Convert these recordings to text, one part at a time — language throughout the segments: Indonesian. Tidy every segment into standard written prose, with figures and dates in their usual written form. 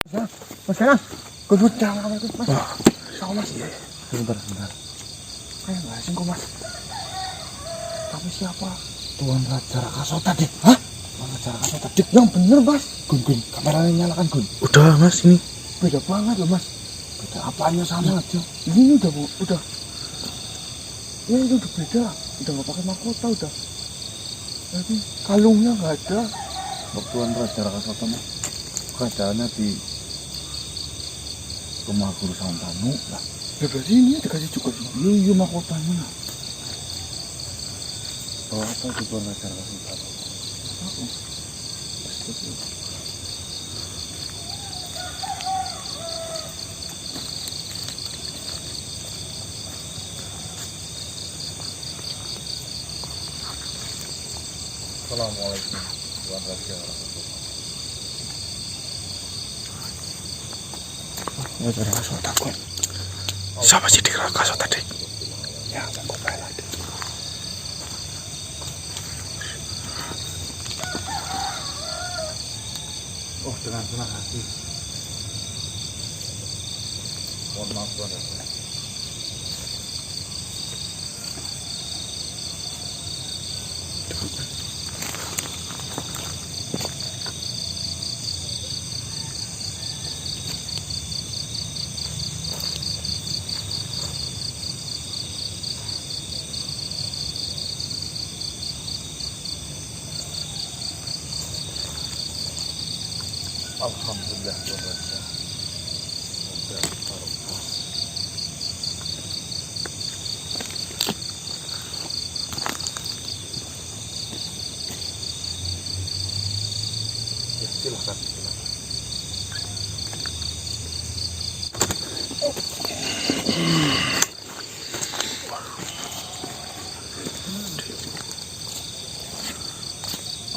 Mas Danang, gue jangan kamar gue, Mas. Sama Mas. Iya. Sebentar. Kayak nggak asing kok, Mas. Tapi siapa? Tuan Raja Rakasota, Dik. Hah? Tuan Raja Rakasota. Dik, yang bener, Mas. Gun, kameranya nyalakan, Gun. Udah, Mas, ini. Beda banget loh, Mas. Beda apanya sama aja. Ini udah. Ya itu udah beda. Udah nggak pakai mahkota, udah. Tapi kalungnya nggak ada. Tuan Raja Rakasota, Mas. Keadaannya di rumah Guru Santanu lah. Ya berarti ini dikasih juga. Iya mahkotanya. Oh, apa itu Tuan Raja Rakasota? Assalamualaikum Tuan Raja Rakasota. Raja Rakasota kok. Siapa sih di Rakasota, Dik? Ya, aku kalah. Oh, dengan senang hati. Mohon maaf Tuan Raja. Alhamdulillah Tuan Raja. Semoga barokah. Ya, silakan.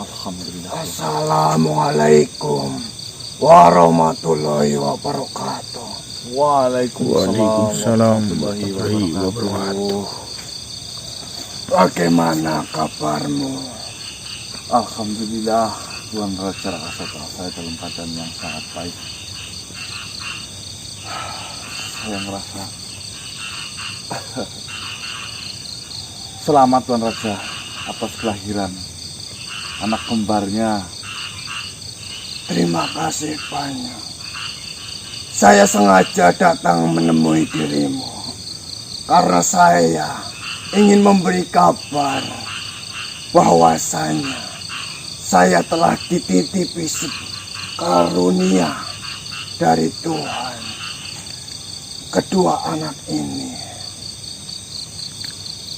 Alhamdulillah. Assalamualaikum warahmatullahi wabarakatuh. Waalaikumsalam warahmatullahi wabarakatuh. Bagaimana kabarmu? Alhamdulillah Tuan Raja Rakasota, saya dalam keadaan yang sangat baik. Saya merasa selamat Tuan Raja atas kelahiran anak kembarnya. Terima kasih banyak. Saya sengaja datang menemui dirimu karena saya ingin memberi kabar bahwasanya saya telah dititipi karunia dari Tuhan. Kedua anak ini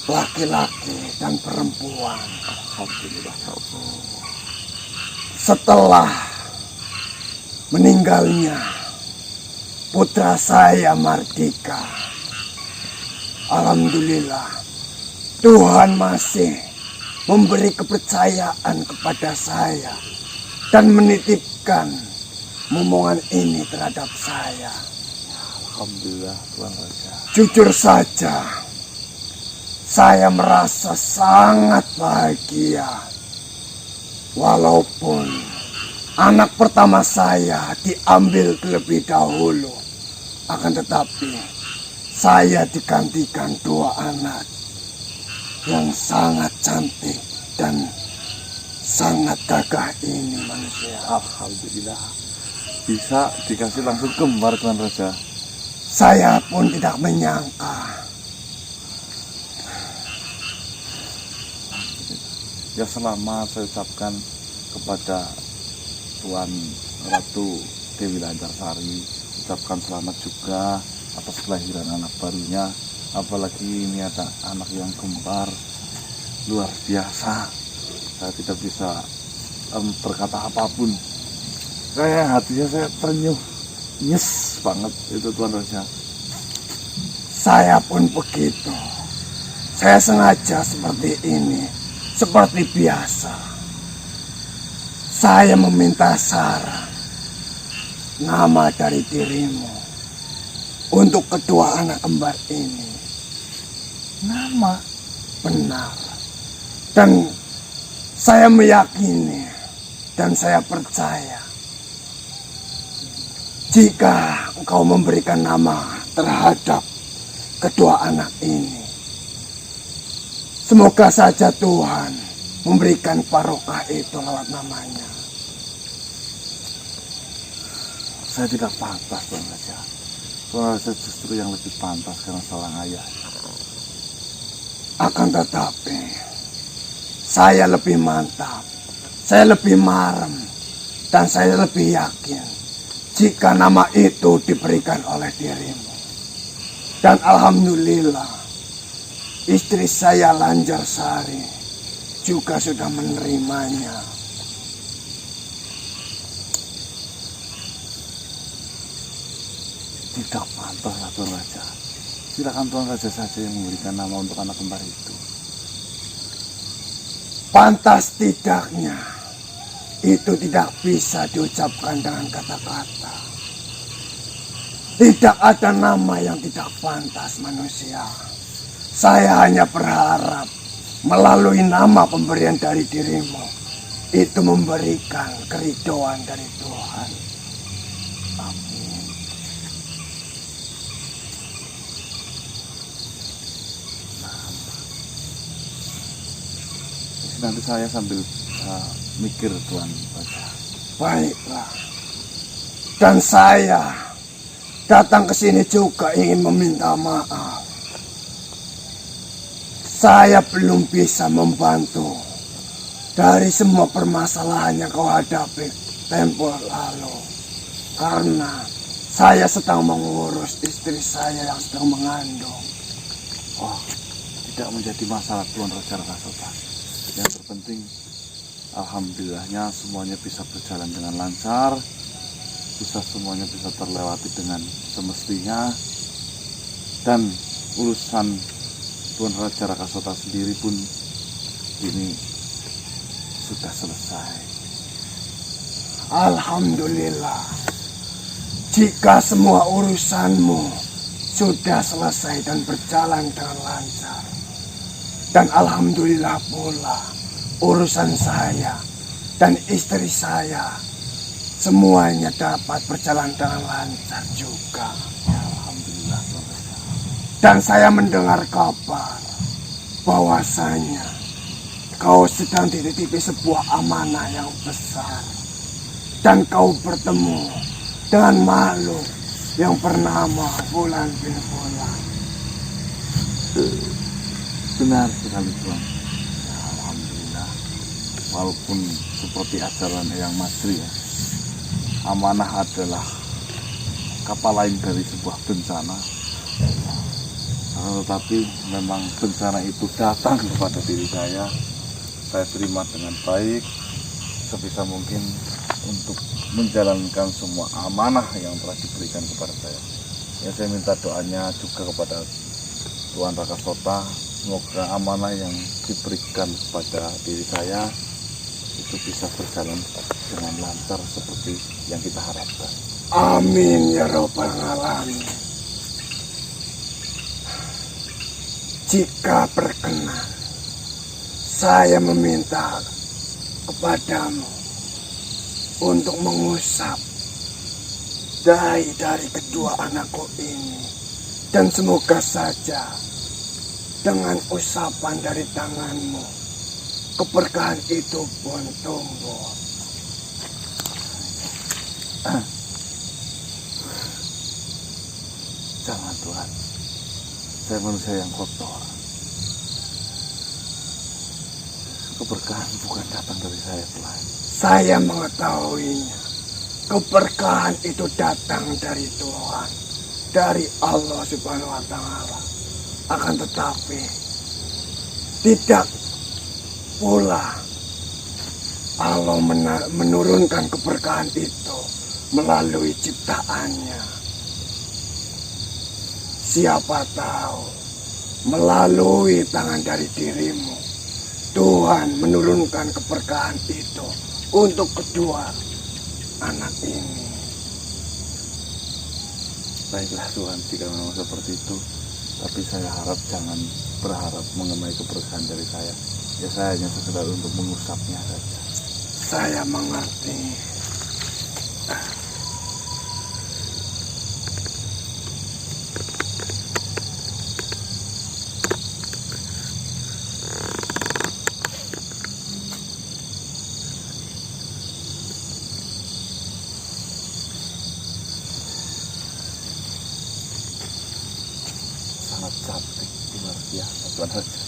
laki-laki dan perempuan. Alhamdulillah ya Allah. Setelah meninggalnya putra saya Mardika, alhamdulillah Tuhan masih memberi kepercayaan kepada saya dan menitipkan momongan ini terhadap saya. Alhamdulillah Tuan Raja. Jujur saja, saya merasa sangat bahagia. Walaupun anak pertama saya diambil terlebih dahulu, akan tetapi saya digantikan dua anak yang sangat cantik dan sangat gagah ini manusia. Alhamdulillah bisa dikasih langsung kembar Tuan Raja. Saya pun tidak menyangka. Ya, selamat saya ucapkan kepada Tuan Ratu Dewi Lancarsari, ucapkan selamat juga atas kelahiran anak barunya. Apalagi ini ada anak yang kembar, luar biasa. Saya tidak bisa berkata apapun. Kayak hatinya saya ternyuh, nyes banget itu Tuan Raja. Saya pun begitu. Saya sengaja seperti ini, seperti biasa. Saya meminta saran, nama dari dirimu untuk kedua anak kembar ini. Nama? Benar. Dan saya meyakini dan saya percaya Jika engkau memberikan nama terhadap kedua anak ini, semoga saja Tuhan memberikan barokah itu lewat namanya. Saya tidak pantas, Tuan Raja. Tuan Raja justru yang lebih pantas karena seorang ayah. Akan tetapi, saya lebih mantap, saya lebih marem, dan saya lebih yakin jika nama itu diberikan oleh dirimu. Dan alhamdulillah, istri saya Lanjarsari juga sudah menerimanya. Tidak pantaslah, Tuan Raja. Silakan Tuan Raja saja yang memberikan nama untuk anak kembar itu. Pantas tidaknya, itu tidak bisa diucapkan dengan kata-kata. Tidak ada nama yang tidak pantas manusia. Saya hanya berharap melalui nama pemberian dari dirimu, itu memberikan keridhaan dari Tuhan. Amin. Nanti saya sambil mikir, Tuan Raja. Baiklah. Dan saya datang ke sini juga ingin meminta maaf. Saya belum bisa membantu dari semua permasalahan yang kau hadapi tempo lalu. Karena saya sedang mengurus istri saya yang sedang mengandung. Oh, tidak menjadi masalah, Tuan Raja Rakasota. Yang terpenting, alhamdulillahnya semuanya bisa berjalan dengan lancar, semuanya bisa terlewati dengan semestinya, dan urusan Tuan Raja Rakasota sendiri pun ini sudah selesai. Alhamdulillah, jika semua urusanmu sudah selesai dan berjalan dengan lancar, dan alhamdulillah pula urusan saya dan istri saya semuanya dapat berjalan dengan lancar juga. Ya, alhamdulillah. Dan saya mendengar kabar bahwasanya kau sedang dititipi sebuah amanah yang besar, dan kau bertemu dengan makhluk yang bernama Bulan bin Bulan. Benar sekali, Tuan. Ya, alhamdulillah. Walaupun seperti ajaran Eyang Masri, ya, amanah adalah kapal lain dari sebuah bencana. Tetapi memang bencana itu datang kepada diri saya terima dengan baik, sebisa mungkin untuk menjalankan semua amanah yang telah diberikan kepada saya. Ya, saya minta doanya juga kepada Tuan Rakasota, semoga amanah yang diberikan kepada diri saya itu bisa berjalan dengan lancar seperti yang kita harapkan. Amin ya Rabbal Alamin. Jika berkenan, saya meminta kepadamu untuk mengusap dari kedua anakku ini, dan semoga saja dengan usapan dari tanganmu keberkahan itu pun tumbuh. Jangan, Tuhan. Saya manusia yang kotor. Keberkahan bukan datang dari saya, Tuhan. Saya mengetahuinya. Keberkahan itu datang dari Tuhan, dari Allah Subhanahu wa Ta'ala. Akan tetapi tidak pula Allah menurunkan keberkahan itu melalui ciptaannya. Siapa tahu melalui tangan dari dirimu Tuhan menurunkan keberkahan itu untuk kedua anak ini. Baiklah, Tuhan, jika memang seperti itu, tapi saya harap jangan berharap mengenai keberkahan dari saya. Ya, saya hanya sekedar untuk mengusapnya saja. Saya mengerti. sangat cantik, luar biasa Tuan Raja.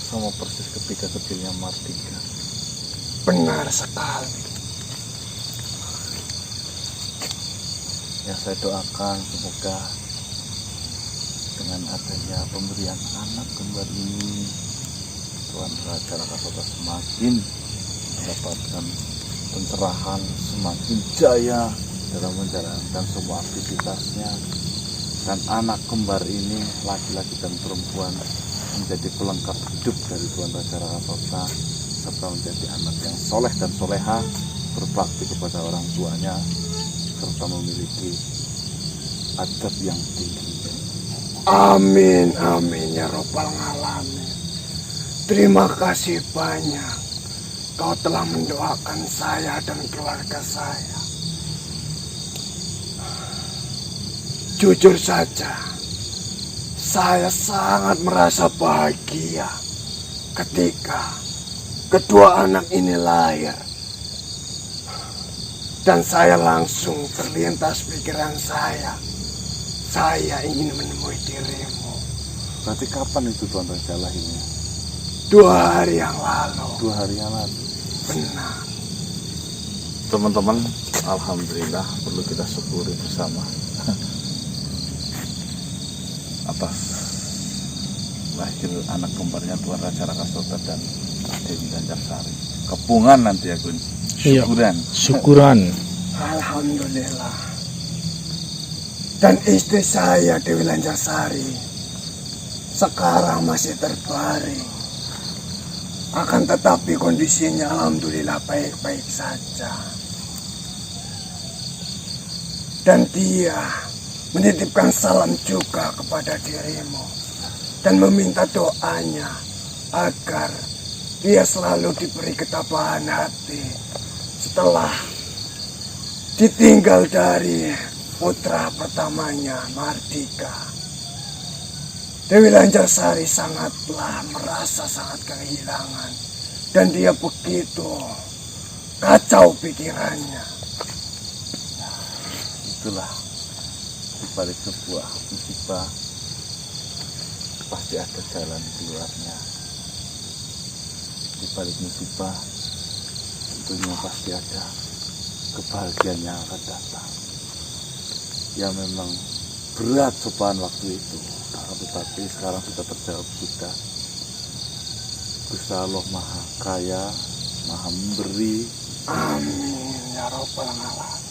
Sama persis ketika kecilnya Martika. Benar sekali. Yang saya doakan semoga dengan adanya pemberian anak kembar ini, Tuan Raja Rakasota semakin mendapatkan pencerahan, semakin jaya dalam menjalankan semua aktivitasnya. Dan anak kembar ini, laki-laki dan perempuan, menjadi pelengkap hidup dari Tuan Raja Rakasota, serta menjadi anak yang soleh dan soleha, berbakti kepada orang tuanya, serta memiliki adab yang tinggi. Amin, amin ya Rabbal Alamin. Terima kasih banyak. Kau telah mendoakan saya dan keluarga saya. Jujur saja, saya sangat merasa bahagia ketika kedua anak ini lahir. Dan saya langsung terlintas pikiran saya ingin menemui dirimu. Berarti kapan itu Tuan Raja lahirnya? 2 hari yang lalu. 2 hari yang lalu. Benar. Teman-teman, alhamdulillah perlu kita syukuri bersama atas lahir anak kembarnya Tuan Raja Rakasota dan Dewi Lancarsari. Kepungan nanti ya Gun. Syukuran. Syukuran. Alhamdulillah. Dan istri saya Dewi Lancarsari sekarang masih terbaring. Akan tetapi kondisinya alhamdulillah baik-baik saja. Dan dia menitipkan salam juga kepada dirimu dan meminta doanya agar dia selalu diberi ketabahan hati setelah ditinggal dari putra pertamanya Martika. Dewi Lancarsari sangatlah merasa sangat kehilangan dan dia begitu kacau pikirannya. Itulah dibalik sebuah musibah pasti ada jalan keluarnya. Dibalik musibah tentunya pasti ada kebahagiaan yang akan datang. Ya memang berat cobaan waktu itu, tetapi sekarang sudah terjawab juga. Gusti Allah Maha Kaya, Maha Memberi. Amin ya Rabbal Alamin.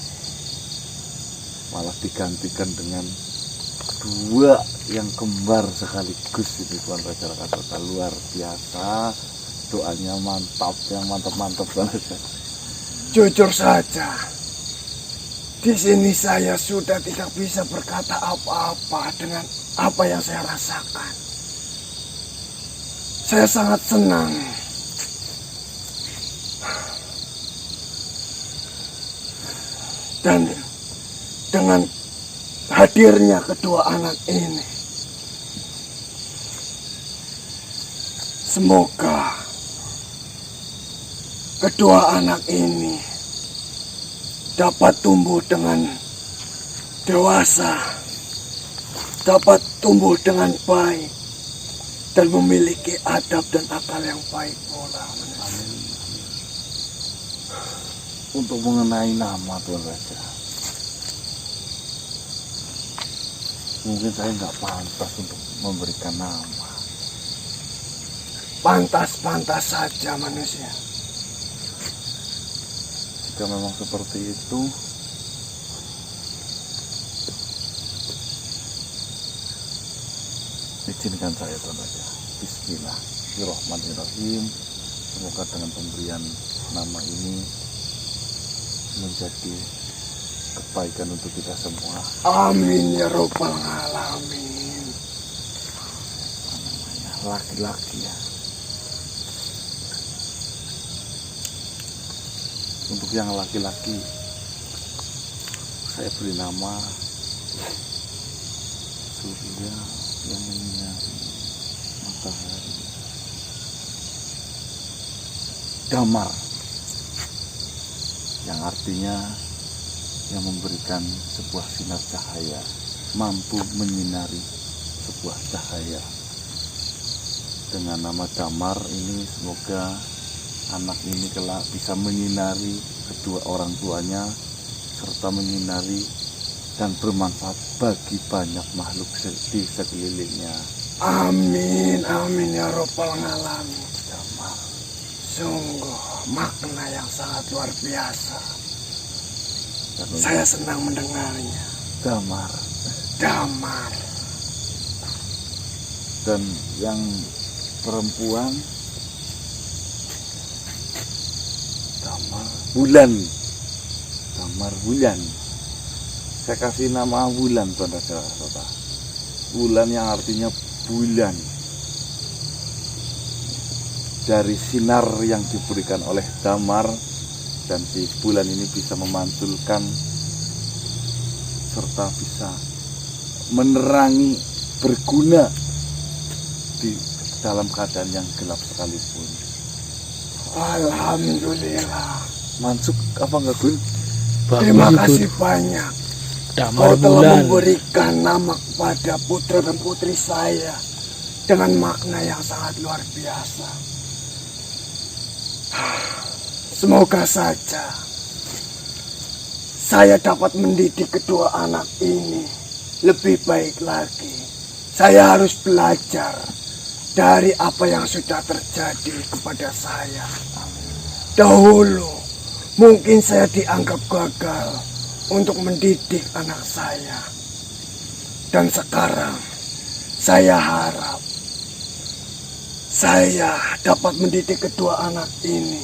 Malah digantikan dengan 2 yang kembar sekaligus ini Tuan Raja Rakasota. Luar biasa, doanya mantap, yang mantap-mantap banget. Jujur saja, di sini saya sudah tidak bisa berkata apa-apa dengan apa yang saya rasakan. Saya sangat senang. Dan dengan hadirnya kedua anak ini, semoga kedua anak ini dapat tumbuh dengan dewasa, dapat tumbuh dengan baik, dan memiliki adab dan akal yang baik pula. Untuk mengenai nama Tuan Raja, mungkin saya nggak pantas untuk memberikan nama. Pantas-pantas saja manusia. Jika memang seperti itu, izinkan saya Tuan Raja. Bismillahirrahmanirrahim. Semoga dengan pemberian nama ini menjadi kebaikan untuk kita semua. Amin ya Rabbal Alamin. Laki-laki ya. Untuk yang laki-laki, saya beri nama surya yang menyinari matahari. Damar. yang artinya yang memberikan sebuah sinar cahaya, mampu menyinari sebuah cahaya. Dengan nama Damar ini semoga anak ini kelak bisa menyinari kedua orang tuanya serta menyinari dan bermanfaat bagi banyak makhluk di sekelilingnya. Amin, amin ya Rabbal Alamin. Damar, Sungguh makna yang sangat luar biasa. dan Saya senang mendengarnya. Damar, Damar. dan yang perempuan Damar Bulan. Damar Bulan. Saya kasih nama Bulan pada saudara. Bulan yang artinya bulan. Dari sinar yang diberikan oleh Damar, dan si bulan ini bisa memantulkan serta bisa menerangi, berguna di dalam keadaan yang gelap sekalipun. Alhamdulillah. Mansuk apa enggak, Gun? Terima Bagus kasih itu banyak. Damar Kau telah Bulan. memberikan nama kepada putra dan putri saya dengan makna yang sangat luar biasa. Semoga saja saya dapat mendidik kedua anak ini lebih baik lagi. Saya harus belajar dari apa yang sudah terjadi kepada saya. Dahulu mungkin saya dianggap gagal untuk mendidik anak saya. Dan sekarang saya harap saya dapat mendidik kedua anak ini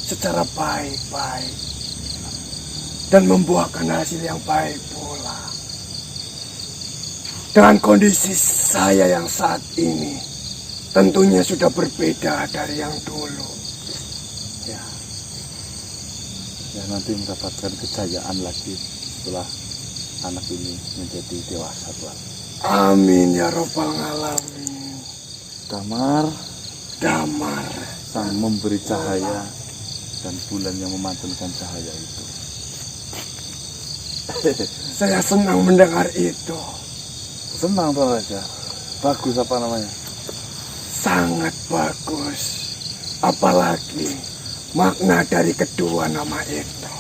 secara baik-baik dan membuahkan hasil yang baik pula. Dengan kondisi saya yang saat ini tentunya sudah berbeda dari yang dulu. Ya, ya nanti mendapatkan kejayaan lagi setelah anak ini menjadi dewasa, Tuhan. Amin ya Rabbal Alamin. Damar, Damar. sang memberi cahaya dan bulan yang memantulkan cahaya itu. Saya senang mendengar itu. Senang Tuan Raja. Bagus apa namanya? Sangat bagus. Apalagi makna dari kedua nama itu.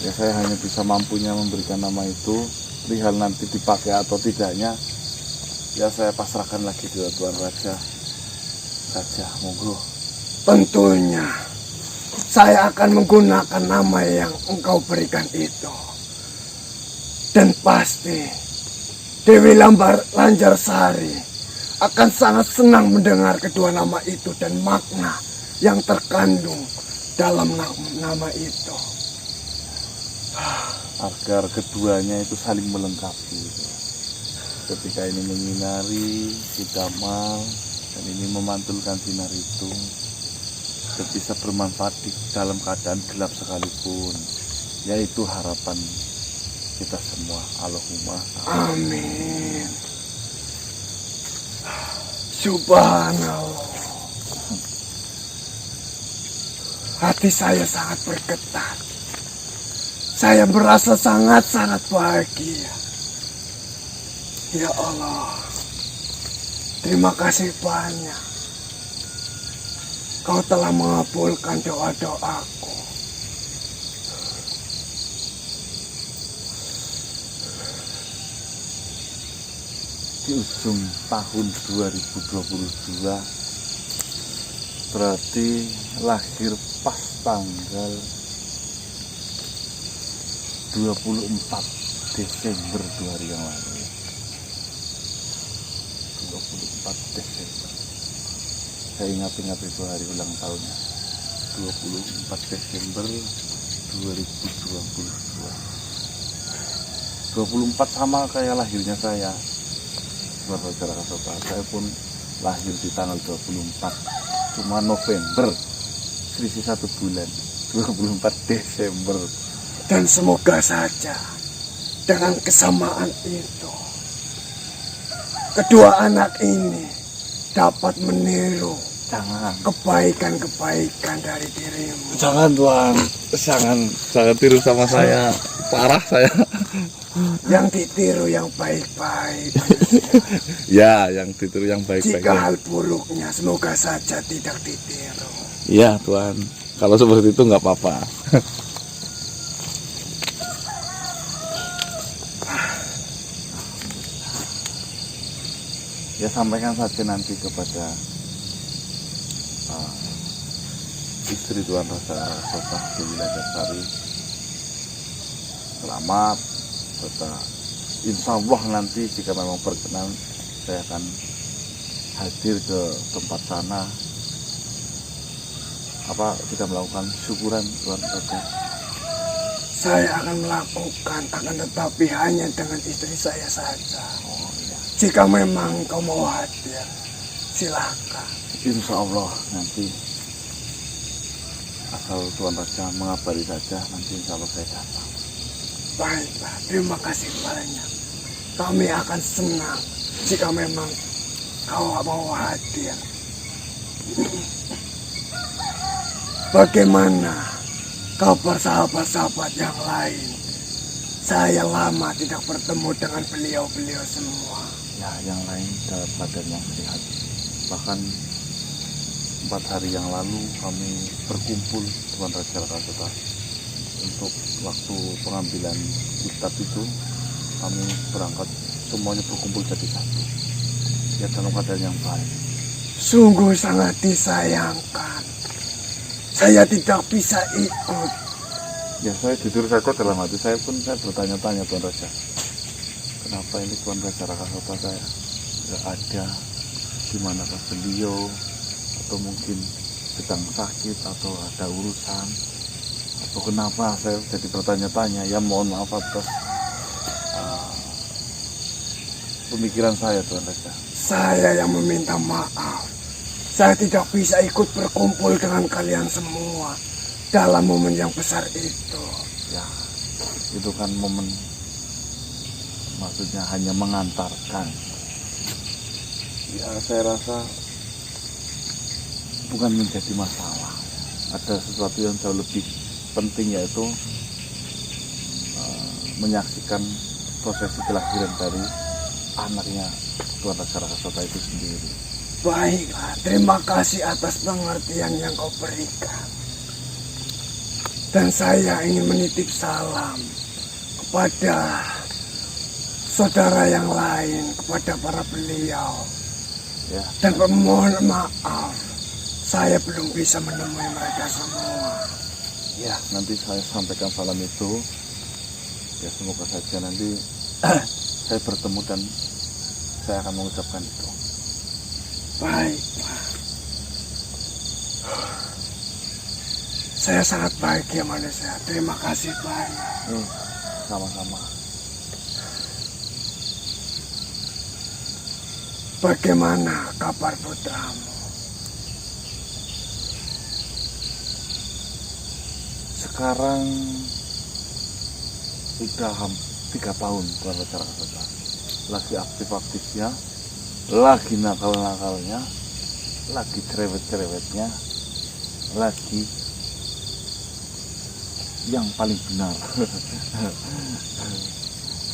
Ya saya hanya bisa mampunya memberikan nama itu. Perihal nanti dipakai atau tidaknya, ya saya pasrahkan lagi ke Tuan Raja. Raja, monggo. Tentunya saya akan menggunakan nama yang engkau berikan itu. Dan pasti Dewi Lanjarsari akan sangat senang mendengar kedua nama itu dan makna yang terkandung dalam nama itu. Agar keduanya itu saling melengkapi. Ketika ini menyinari si Damar dan ini memantulkan sinar itu, bisa bermanfaat di dalam keadaan gelap sekalipun. Yaitu harapan kita semua. Allahumma Amin. Subhanallah. Hati saya sangat bergetar. Saya merasa sangat-sangat bahagia. Ya Allah, terima kasih banyak. Kau telah mengabulkan doa-doaku. di ujung tahun 2022, berarti lahir pas tanggal 24 Desember 2 hari yang lalu. 24 Desember. Saya ingat-ingat itu hari ulang tahunnya. 24 Desember 2022. 24 sama kayak lahirnya saya. Saudara-saudara, saya pun lahir di tanggal 24. Cuma November. Selisih 1 bulan. 24 Desember. Dan semoga saja dengan kesamaan itu kedua anak ini dapat meniru Jangan. kebaikan-kebaikan dari dirimu. Jangan Tuan. Jangan tiru sama saya. Parah saya. Yang ditiru yang baik-baik. Ya, yang ditiru yang baik-baik. Jika hal buruknya semoga saja tidak ditiru. Iya Tuan. Kalau seperti itu nggak apa-apa. Ya sampaikan saja nanti kepada istri Tuan Raja Sota Dewi Lancarsari. Selamat, serta insya Allah nanti jika memang berkenan saya akan hadir ke tempat sana. Apa kita melakukan syukuran Tuan Raja? Saya akan melakukan, akan tetapi hanya dengan istri saya saja. Oh iya. Jika memang kau mau hadir, silakan. Insya Allah nanti asal Tuan Raja mengabari saja, nanti insya Allah saya datang. Baiklah, terima kasih banyak. Kami akan senang jika memang kau mau hadir. Bagaimana kabar sahabat-sahabat yang lain? Saya lama tidak bertemu dengan beliau-beliau semua. Ya, yang lain dalam keadaan yang sehat. Bahkan 4 hari yang lalu kami berkumpul Tuan Raja Rakasota untuk waktu pengambilan kitab itu. Kami berangkat semuanya berkumpul jadi satu. Ya, dalam keadaan yang baik. Sungguh sangat disayangkan. Saya tidak bisa ikut. Ya, saya jujur saja dalam hati saya pun saya bertanya-tanya Tuan Raja. Kenapa ini Tuan Raja Rakasota saya nggak ada? Di manakah beliau? Atau mungkin sedang sakit atau ada urusan? Atau kenapa saya jadi bertanya-tanya? Ya mohon maaf atas pemikiran saya Tuan Raja. Saya yang meminta maaf. Saya tidak bisa ikut berkumpul dengan kalian semua dalam momen yang besar itu. Ya, itu kan momen, maksudnya hanya mengantarkan. Ya, saya rasa bukan menjadi masalah. Ada sesuatu yang jauh lebih penting, yaitu menyaksikan prosesi kelahiran dari anaknya Tuan Raja Rakasota itu sendiri. Baiklah, terima kasih atas pengertian yang kau berikan. Dan saya ingin menitip salam kepada saudara yang lain, kepada para beliau. Ya, Dan memohon maaf, saya belum bisa menemui mereka semua. ya, nanti saya sampaikan salam itu. Ya, semoga saja nanti saya bertemu dan saya akan mengucapkan itu. Baiklah. Saya sangat bahagia manusia. Terima kasih banyak. Sama-sama. Bagaimana kabar putramu? Sekarang udah 3 tahun Tuan Raja Rakasota. Lagi aktif-aktifnya, lagi nakal-nakalnya, lagi cerewet-cerewetnya, lagi yang paling benar.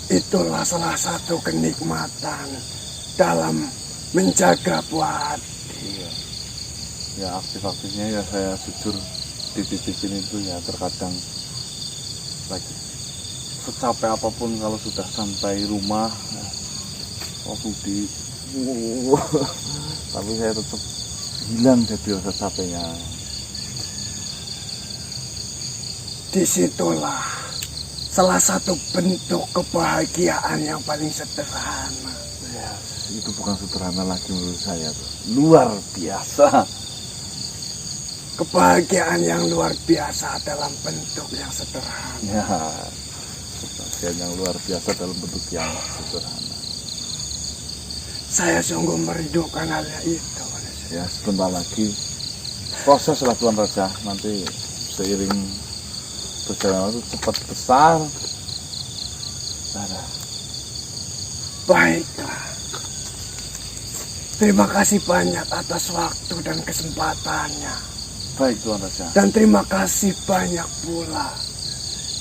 Itulah salah satu kenikmatan dalam menjaga buah hati. Iya. Ya, aktif-aktifnya ya saya jujur dititipin itu ya terkadang lagi secapek apapun kalau sudah sampai rumah Budi tapi saya tetap hilang jadi rasa capeknya. Disitulah salah satu bentuk kebahagiaan yang paling sederhana. Ya, itu bukan sederhana lagi menurut saya tuh. Luar biasa. Kebahagiaan yang luar biasa dalam bentuk yang sederhana. Ya, kebahagiaan yang luar biasa dalam bentuk yang sederhana. Saya sungguh merindukan hal itu. Ya, sebentar lagi proses lah Tuan Raja, nanti seiring berjalan waktu cepat besar. Nah, Baiklah. Terima kasih banyak atas waktu dan kesempatannya. Baik Tuan Raja. Dan terima kasih banyak pula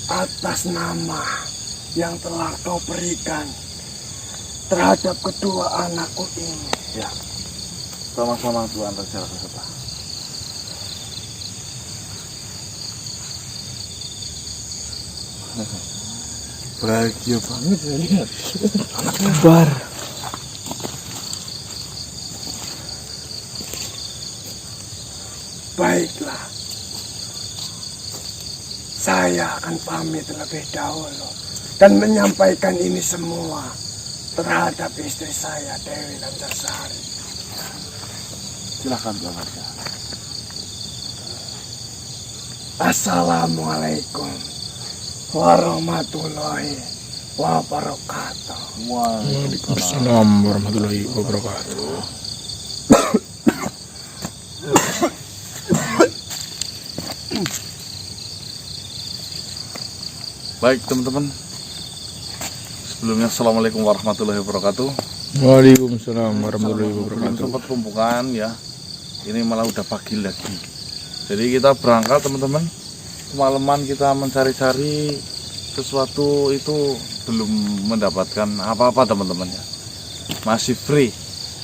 atas nama yang telah kau berikan terhadap kedua anakku ini. Ya, sama-sama Tuan Raja Rakasota. Bahagia banget saya lihat. Anak kembar. Baiklah, saya akan pamit terlebih dahulu dan menyampaikan ini semua terhadap istri saya, Dewi Lancarsari. Silakan Tuan Raja. Assalamualaikum warahmatullahi wabarakatuh. Waalaikumsalam warahmatullahi wabarakatuh. Baik teman-teman, sebelumnya Assalamualaikum warahmatullahi wabarakatuh. Waalaikumsalam warahmatullahi Belum wabarakatuh. sempat pembukaan ya, ini malah udah pagi lagi. Jadi kita berangkat teman-teman, kemalaman kita mencari-cari sesuatu itu belum mendapatkan apa-apa teman-teman ya. Masih free,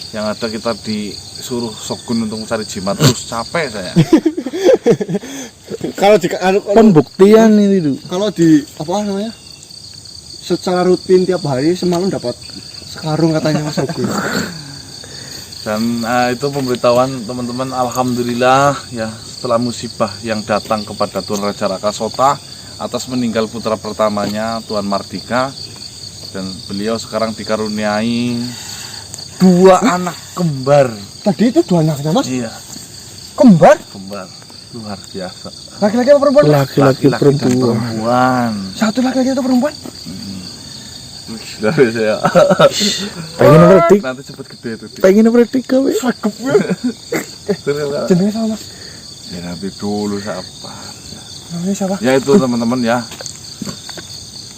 yang ada kita disuruh Shogun untuk mencari jimat terus, capek saya. Kalau Pembuktian ini dulu. kalau di apa namanya secara rutin tiap hari semalam dapat sekarung katanya Mas Ogun. Dan itu pemberitahuan teman-teman, alhamdulillah ya, setelah musibah yang datang kepada Tuan Raja Rakasota atas meninggal putra pertamanya Tuan Mardika, dan beliau sekarang dikaruniai 2 anak kembar. Tadi itu 2 anaknya Mas, Iya, kembar, kembar luar biasa. laki-laki apa perempuan? Laki-laki Dan perempuan. perempuan. Satu laki-laki atau perempuan? Dari saya. Pengen predik, Nanti cepet gede itu. pengen predik gawe. Cakep ya. Jenenge sama Mas. Ya nanti dulu siapa? Namanya siapa? Ya itu teman-teman ya,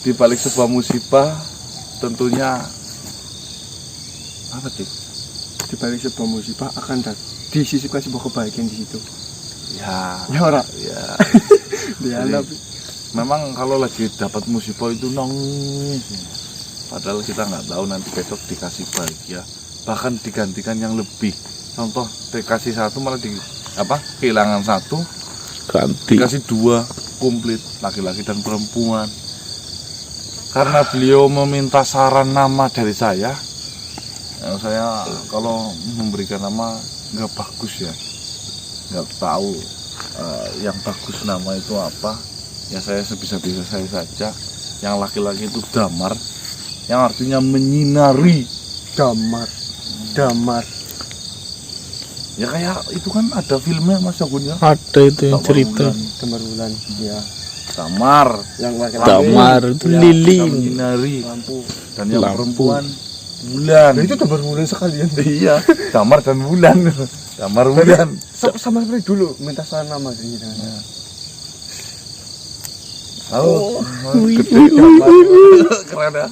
di balik sebuah musibah tentunya apa sih? Di balik sebuah musibah akan disisipkan sebuah kebaikan di situ. Ya, Ya ora. ya. Dianggap Memang kalau lagi dapat musibah itu nangis. Padahal kita nggak tahu nanti besok dikasih bahagia, bahkan digantikan yang lebih. Contoh dikasih 1 malah kehilangan 1, Ganti. dikasih 2 komplit, laki-laki dan perempuan. Karena beliau meminta saran nama dari saya kalau memberikan nama nggak bagus ya, nggak tahu yang bagus nama itu apa ya. Saya sebisa-bisa saya saja. Yang laki-laki itu Damar, yang artinya menyinari. damar. Ya kayak itu kan ada filmnya Mas Agun ya, Ada itu yang cerita. Damar bulan. Ya. Damar Yang laki-laki. Damar itu ya, lilin. bisa menyinari. Lampu. Dan yang Lampu. perempuan bulan. Nah, itu damar bulan sekalian. Iya, Damar dan bulan. Damar bulan. Sama seperti dulu minta saran nama gitu. Oh, Wih, gede wih, Damar. wih, Keren ya.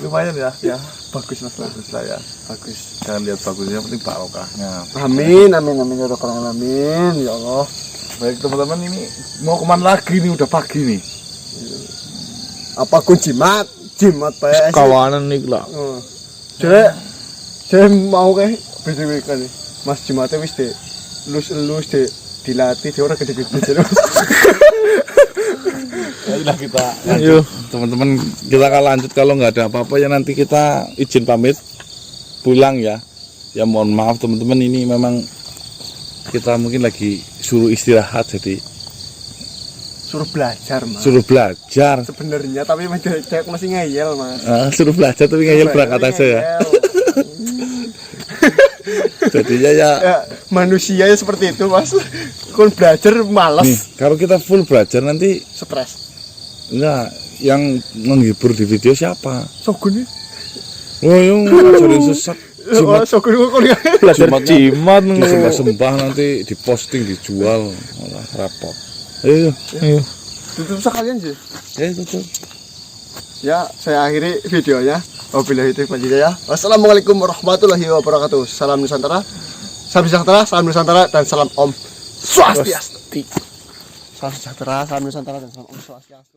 Lumayan ya. Ya, bagus Mas. Bagus lah ya. Bagus. Jangan lihat bagusnya, penting barokahnya. Amin ya Rabbal alamin ya Allah. Baik teman-teman, ini mau kemana lagi nih? Udah pagi nih. Apa kun jimat PS. kawanan nih lah. Saya mau kayak BTW kali. Mas jimatnya wis deh lus dilatih dia orang gede-gede. Udah kita Ayo. teman-teman, kita akan lanjut. Kalau nggak ada apa-apa ya nanti kita izin pamit pulang ya. Ya mohon maaf teman-teman, ini memang kita mungkin lagi suruh istirahat, jadi Suruh belajar Mas. suruh belajar. Sebenarnya tapi masih ngeyel Mas. Suruh belajar tapi ngeyel berangkat aja ya. Jadinya ya, Manusia ya seperti itu Mas. Kun belajar nih, malas, kalau kita full belajar nanti stres. enggak, yang menghibur di video siapa? Shogun nih. Oh, yang ngajarin sesat. Oh, Shogun kok dia. Belajar Jimatnya jimat disembah-sembah, nanti diposting, dijual, malah repot. Ayo, Ayo. Tutup sekalian sih. ya itu tuh. Ya, saya akhiri videonya. Wabillahi taufiq wal hidayah. Wassalamualaikum warahmatullahi wabarakatuh. Salam Nusantara. Salam sejahtera, salam Nusantara dan salam Om Swastiastu. Salam sejahtera, salam Nusantara dan salam Om Swastiastu.